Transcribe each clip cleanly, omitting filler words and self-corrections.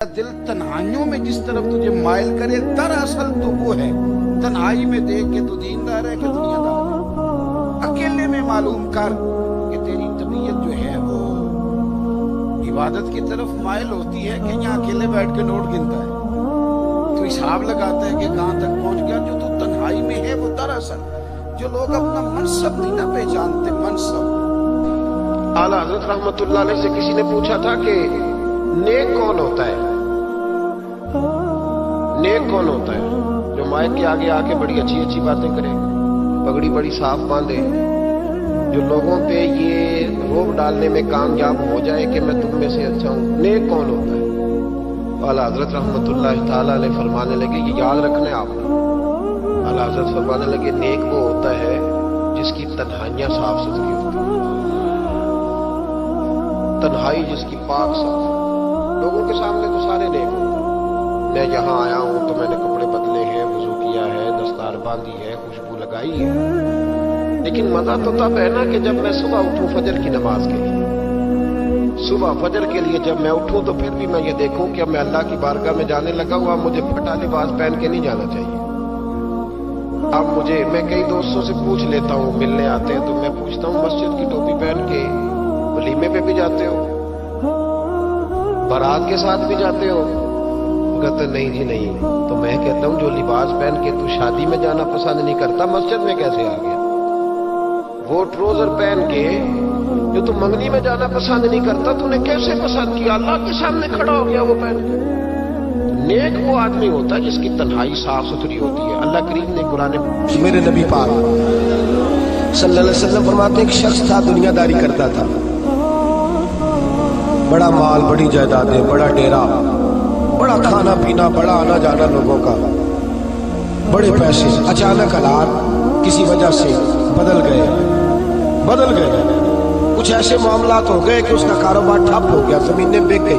دل تنہائیوں میں جس طرف تجھے مائل کرے دراصل تو وہ ہے تنہائی میں دیکھ کہ تو دیندار ہے کہ دنیا دار ہے۔ اکیلے میں معلوم کر کہ تیری طبیعت جو ہے وہ عبادت کی طرف مائل ہوتی ہے کہ یہاں اکیلے بیٹھ کے نوٹ گنتا ہے، تو حساب لگاتا ہے کہ کہاں تک پہنچ گیا۔ جو تو تنہائی میں ہے وہ دراصل جو لوگ اپنا منصب نہیں نہ پہچانتے، منصب۔ اعلیٰ حضرت رحمت اللہ علیہ سے کسی نے پوچھا تھا کہ نیک کون ہوتا ہے؟ نیک کون ہوتا ہے؟ جو مائک کے آگے آ کے بڑی اچھی اچھی باتیں کرے، پگڑی بڑی صاف باندھے، جو لوگوں پہ یہ روب ڈالنے میں کامیاب ہو جائے کہ میں تم میں سے اچھا ہوں، نیک کون ہوتا ہے؟ اعلیٰ حضرت رحمت اللہ تعالیٰ علیہ فرمانے لگے، یہ یاد رکھنا ہے آپ نے۔ اعلیٰ حضرت فرمانے لگے نیک وہ ہوتا ہے جس کی تنہائیاں صاف ستھری ہوتی ہیں، تنہائی جس کی پاک صاف۔ لوگوں کے سامنے تو سارے نیک ہوتے ہیں، میں یہاں آیا ہوں تو میں نے کپڑے بدلے ہیں، وضو کیا ہے، دستار باندھی ہے، خوشبو لگائی ہے، لیکن مزہ تو تب ہے نا کہ جب میں صبح اٹھوں فجر کی نماز کے لیے، صبح فجر کے لیے جب میں اٹھوں تو پھر بھی میں یہ دیکھوں کہ اب میں اللہ کی بارگاہ میں جانے لگا ہوا، مجھے پھٹا لباس پہن کے نہیں جانا چاہیے۔ اب میں کئی دوستوں سے پوچھ لیتا ہوں، ملنے آتے ہیں تو میں پوچھتا ہوں مسجد کی ٹوپی پہن کے ولیمے پہ بھی جاتے ہو، بارات کے ساتھ بھی جاتے ہو؟ کہتے نہیں جی نہیں۔ تو میں کہتا ہوں جو لباس پہن کے تو شادی میں جانا پسند نہیں کرتا، مسجد میں کیسے آ گیا؟ وہ ٹروزر پہن کے جو تو منگنی میں جانا پسند نہیں کرتا، تو نے کیسے پسند کیا؟ اللہ کے سامنے کھڑا ہو گیا وہ پہن کے۔ نیک وہ آدمی ہوتا ہے جس کی تنہائی صاف ستھری ہوتی ہے۔ اللہ کریم نے قرآن میرے نبی پاک صلی اللہ علیہ وسلم فرماتے ہیں ایک شخص تھا، دنیا داری کرتا تھا، بڑا مال، بڑی جائیدادیں، بڑا ڈیرا، بڑا کھانا پینا، بڑا آنا جانا لوگوں کا، بڑے پیسے۔ اچانک حالات کسی وجہ سے بدل گئے، کچھ ایسے معاملات ہو گئے کہ اس کا کاروبار ٹھپ ہو گیا، زمینیں بک گئی،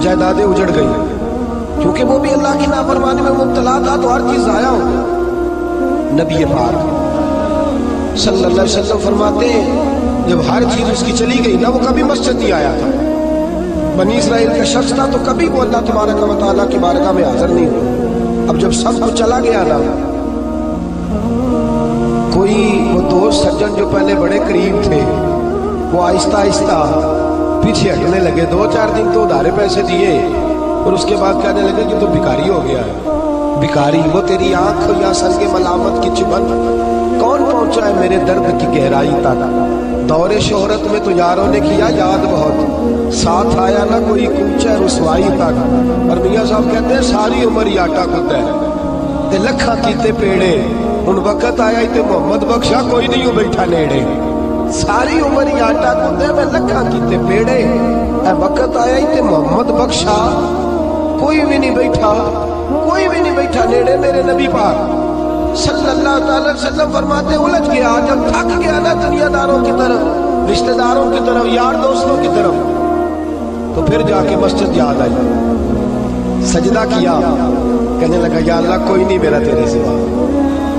جائیدادیں اجڑ گئی، کیونکہ وہ بھی اللہ کی نافرمانی میں مبتلا تھا تو ہر چیز ضائع ہو گئی۔ نبی پاک صلی اللہ علیہ وسلم فرماتے ہیں جب ہر چیز اس کی چلی گئی نا، وہ کبھی مسجد نہیں آیا تھا، بنی اسرائیل کا شخص تھا، تو کبھی وہ اللہ تبارک و تعالیٰ کی بارگاہ میں حاضر نہیں ہوا۔ اب جب سب کچھ چلا گیا نا، کوئی وہ دوست سجن جو پہلے بڑے قریب تھے وہ آہستہ آہستہ پیچھے ہٹنے لگے، 2-4 دن تو ادھارے پیسے دیے اور اس کے بعد کہنے لگے کہ تو بھکاری ہو گیا ہے۔ بھکاری، وہ تیری آنکھ یا سنگ ملامت کی چبن کون پہنچا ہے میرے درد کی گہرائی تک؟ دور شہرت میں تو یاروں نے کیا یاد بہت، ساتھ آیا نہ کوئی کوچہ رسوائی تک۔ اور میاں صاحب کہتے ہیں ساری عمر ہی آٹا گدے تے لکھاں کیتے پیڑے، ان وقت آیا ہی تے محمد بخشا کوئی نہیں ہو بیٹھا نیڑے۔ ساری عمر ہی آٹا گدے میں لکھاں کیتے پیڑے، اے وقت آیا ہی تے محمد بخشا کوئی بھی نہیں بیٹھا نیڑے۔ میرے نبی پاک صلی اللہ تعالی وسلم فرماتے الجھ گیا، جب تھک گیا نا دنیا داروں کی طرف، رشتہ داروں کی طرف، یار دوستوں کی طرف، تو پھر جا کے مسجد یاد آئی، سجدہ کیا، کہنے لگا یا اللہ کوئی نہیں میرا تیرے سوا،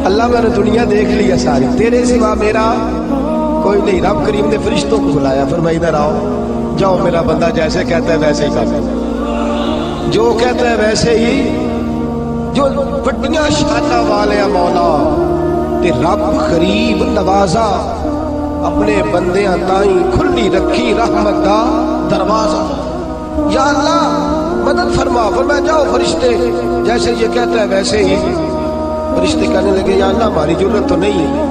اللہ میں نے دنیا دیکھ لیا ساری، تیرے سوا میرا کوئی نہیں۔ رب کریم نے فرشتوں کو بلایا، فرمایا ادھر آؤ، جاؤ میرا بندہ جیسے کہتا ہے ویسے ہی کرتا، جو کہتا ہے ویسے ہی، جو بڑیاں شانہ والے مولا تے رب قریب نوازا، اپنے بندیاں تائیں کھلی رکھی رحمت دا دروازہ۔ یا اللہ مدد فرما، فرمایا جاؤ فرشتے جیسے یہ کہتا ہے ویسے ہی۔ فرشتے کہنے لگے یا اللہ ہماری ضرورت تو نہیں ہے،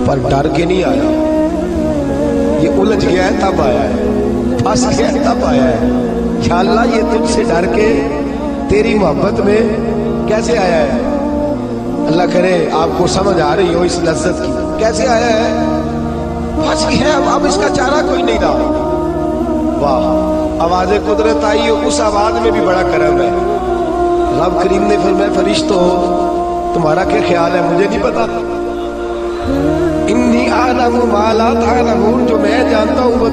پر ڈر کے نہیں آیا، یہ الجھ گیا ہے تب آیا ہے، پھنس گیا ہے تب آیا ہے۔ یا اللہ یہ تجھ سے ڈر کے تیری محبت میں کیسے آیا ہے؟ اللہ کرے آپ کو سمجھ آ رہی ہو اس لذت کی، کیسے آیا ہے؟ پھنس گیا ہے، اب اس کا چارہ کوئی نہیں رہا۔ واہ، آواز قدرت آئی ہو، اس آواز میں بھی بڑا کرم ہے۔ رب کریم نے فرمایا فرشتو تمہارا کیا خیال ہے؟ مجھے نہیں پتا، انی اعلم ما لا تعلمون، جو میں جانتا ہوں وہ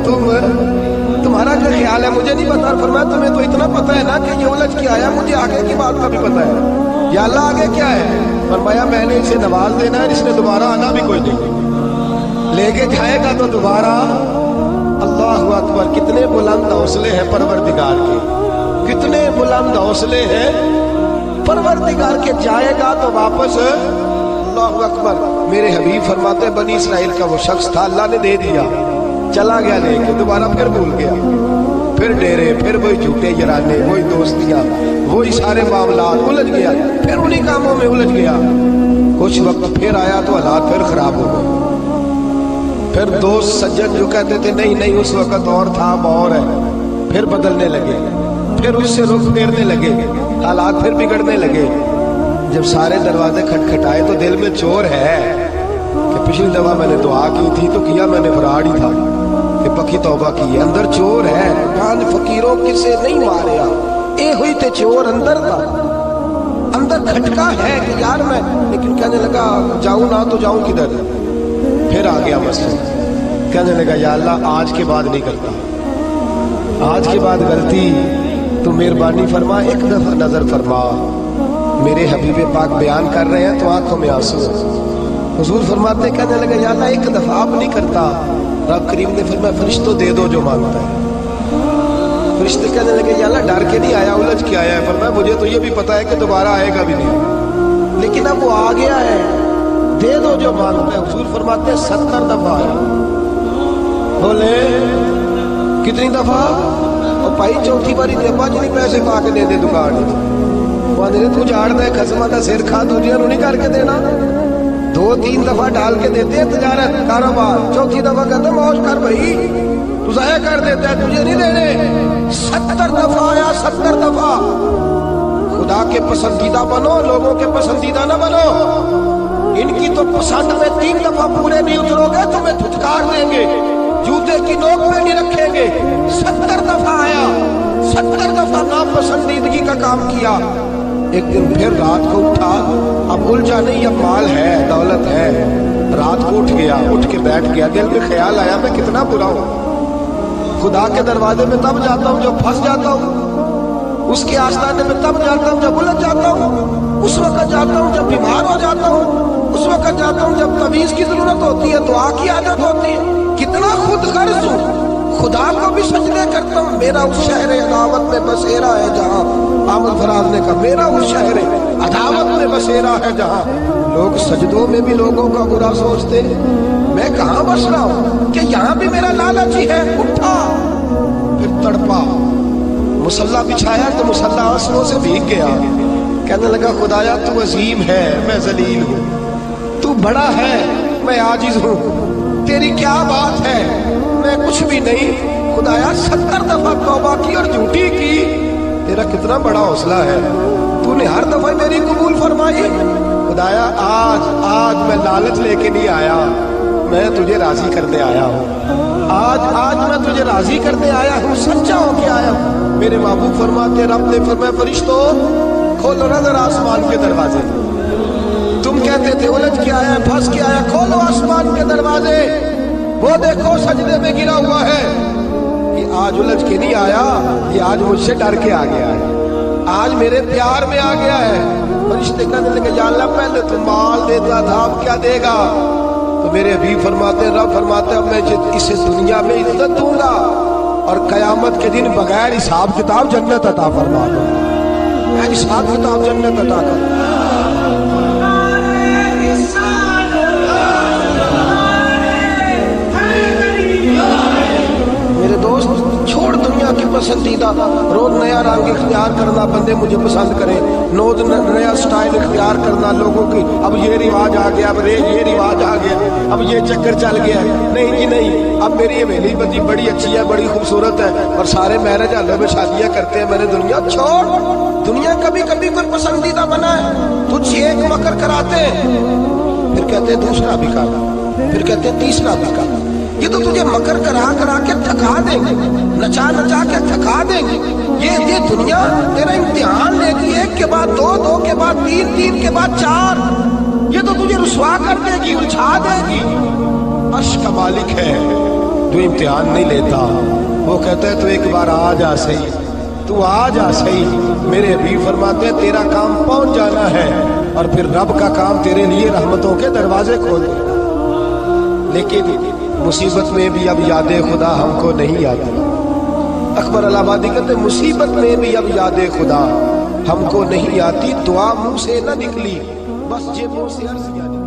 تمہارا کیا خیال ہے مجھے نہیں پتا۔ فرمایا تمہیں تو اتنا پتا ہے نا کہ یہ الجھ کے آیا، مجھے آگے کی بات کا بھی پتا ہے۔ یا اللہ آگے کیا ہے؟ فرمایا میں نے اسے نواز دینا ہے، اس نے دوبارہ آنا بھی کوئی نہیں، لے کے جائے گا تو دوبارہ अल्लाह अकबर, कितने बुलंद हौसले हैं परवरदिगार के, कितने बुलंद हौसले हैं परवरदिगार के। जाएगा तो वापस, अल्लाह अकबर। मेरे हबीब फरमाते बनी इसराइल का वो शख्स था, अल्लाह ने दे दिया, चला गया लेके, दोबारा फिर भूल गया, फिर डेरे, फिर वही झूठे यराने, वही दोस्तियां, वही सारे मामला, उलझ गया, फिर उन्हीं कामों में उलझ गया। कुछ वक्त फिर आया तो हालात फिर खराब हो गए। फिर दोस्त सज्जन जो कहते थे नहीं नहीं उस वक्त और था अब और है, फिर बदलने लगे, फिर उससे रुख फेरने लगे, हालात फिर बिगड़ने लगे। जब सारे दरवाजे खटखटाए तो दिल में चोर है कि पिछली दफा मैंने दुआ की थी तो किया मैंने फराड ही था, कि पक्की तौबा की है। अंदर चोर है, कान फकीरों किसे नहीं मारिया, ए हुई थे चोर अंदर था, अंदर खटका है कि यार मैं, लेकिन कहने लगा जाऊं ना तो जाऊं किधर। फिर आ गया मस्जिद, कहने लगा या अल्लाह आज के बाद नहीं करता, आज के बाद गलती तो मेहरबानी फरमा, एक दफा नजर फरमा। मेरे हबीब पाक बयान कर रहे हैं तो आंखों में आंसू। हुजूर फरमाते, कहने लगे या अल्लाह एक दफा आप नहीं करता। रब करीम ने फरमाया फरिश्तों दे दो जो मांगता है। फरिश्ते कहने लगे या अल्लाह डर के नहीं आया, उलझ के आया है। फरमाया मुझे तो ये भी पता है कि दोबारा आएगा भी नहीं, लेकिन अब वो आ गया है, दे दो जो मांगता है। हुजूर फरमाते 70 दफा आया। बोले कितनी दफा? और भाई चौथी बारी दे अब्बा जी नहीं पैसे पा के दे दे दुकान, तू झाड़ना खसमा का सिर खा, दूजिया नहीं करके देना। 2-3 दफा डाल के देते हैं तजारत कारोबार, चौथी दफा कहते मौज कर भाई, तू जाया कर देता है, तुझे नहीं देने। 70 दफा आया, 70 दफा। खुदा के पसंदीदा बनो, लोगों के पसंदीदा ना बनो। इनकी तो पसंद में 3 दफा पूरे नहीं उतरोगे तुम्हें धुतकार देंगे, जूते की नोक पे नहीं रखेंगे। 70 दफा आया, 70 दफा नापसंदीदगी का काम किया। एक दिन फिर रात को उठा, अब उलझा नहीं, अब माल है, दौलत है। रात को उठ गया, उठ के बैठ गया, दिल में ख्याल आया मैं कितना बुरा हूं। खुदा के दरवाजे में तब जाता हूं जब फंस जाता हूं, उसके आस्थाने में तब जाता हूं जब उलझ जाता हूं, उस वक्त जाता हूं जब बीमार हो जाता हूं, उस वक्त जाता हूं जब तमीज की जरूरत होती है, दुआ की आदत होती है। कितना खुद गर्ज हूं, खुदा को भी सजदे करता हूं। मेरा उस शहर अदावत में बसेरा है जहां, आमद फराज ने कहा मेरा उस शहर अदावत में बसेरा है जहां लोग सजदों में भी लोगों का बुरा सोचते। मैं कहां बस रहा हूं कि यहां भी मेरा लालच ही है। उठा, फिर तड़पा, मुसल्ला बिछाया तो मुसल्ला आंसुओं से भीग गया। कहने लगा खुदाया तू अजीम है, मैं जलील हूं, तू बड़ा है, मैं आजिज हूं, तेरी क्या बात है, मैं कुछ भी नहीं। खुदाया 70 दफा तौबा की और झूठी की, तेरा कितना बड़ा हौसला है, तूने हर दफा मेरी कबूल फरमाई। खुदाया आज मैं लालच लेके नहीं आया, मैं तुझे राजी करने आया हूँ। आज मैं तुझे राजी करने आया हूँ, सच्चा होके आया हूँ। मेरे महबूब फरमाते, रब ने फरमाया फरिश्तों खोलो नजर आसमान के दरवाजे। तुम कहते थे उलझ के आया, फंस के आया, खोलो आसमान के दरवाजे, वो देखो सजदे में गिरा हुआ है। ये आज उलझ के नहीं आया, ये आज मुझसे डर के आ गया है, आज मेरे प्यार में आ गया है। फरिश्ते कहने लगे या अल्लाह पहले तो माल देता था, अब क्या देगा? तो मेरे हबीब फरमाते, रब फरमाते अब मैं इसे दुनिया में इज्जत दूंगा और कयामत के दिन बगैर हिसाब किताब जन्नत अता फरमा दूंगा। हिसाब किताब जन्नत अता कर। मेरे दोस्त छोड़ दुनिया की पसंदीदा, रोज नया रंग इख्तियार करना, बंदे मुझे पसंद करें, रोज नया स्टाइल इख्तियार करना लोगों की। अब ये रिवाज आ गया, अब ये रिवाज आ गया, अब ये चक्कर चल गया। नहीं जी नहीं, अब मेरी हवेली बदी बड़ी अच्छी है, बड़ी खूबसूरत है और सारे मैरिज हालों में शादियां करते हैं। मैंने दुनिया छोड़, दुनिया कभी कभी कोई पसंदीदा बना है, तुझे एक मकर कराते हैं, फिर कहते हैं दूसरा भी कर, फिर कहते हैं तीसरा भी कर। ये तो तुझे मकर करा के थका देंगे, नचा के थका देंगे। ये दुनिया तेरा इम्तिहान लेगी, एक के बाद दो, दो के बाद तीन, तीन के बाद चार। ये तो तुझे रुसवा कर देगी, उलझा देगी। अर्श का मालिक है जो इम्तिहान नहीं लेता, वो कहता है तू एक बार आ जा सही, तू आ जा सही। मेरे हबीब फरमाते हैं तेरा काम पहुंच जाना है और फिर रब का काम तेरे लिए रहमतों के दरवाजे खोल देगा। लेकिन मुसीबत में भी अब याद खुदा हमको नहीं आती। अकबर इलाहाबादी कहते मुसीबत में भी अब याद खुदा हमको नहीं आती, दुआ मुंह से न निकली, बस ये मुंह से अर्ज किया।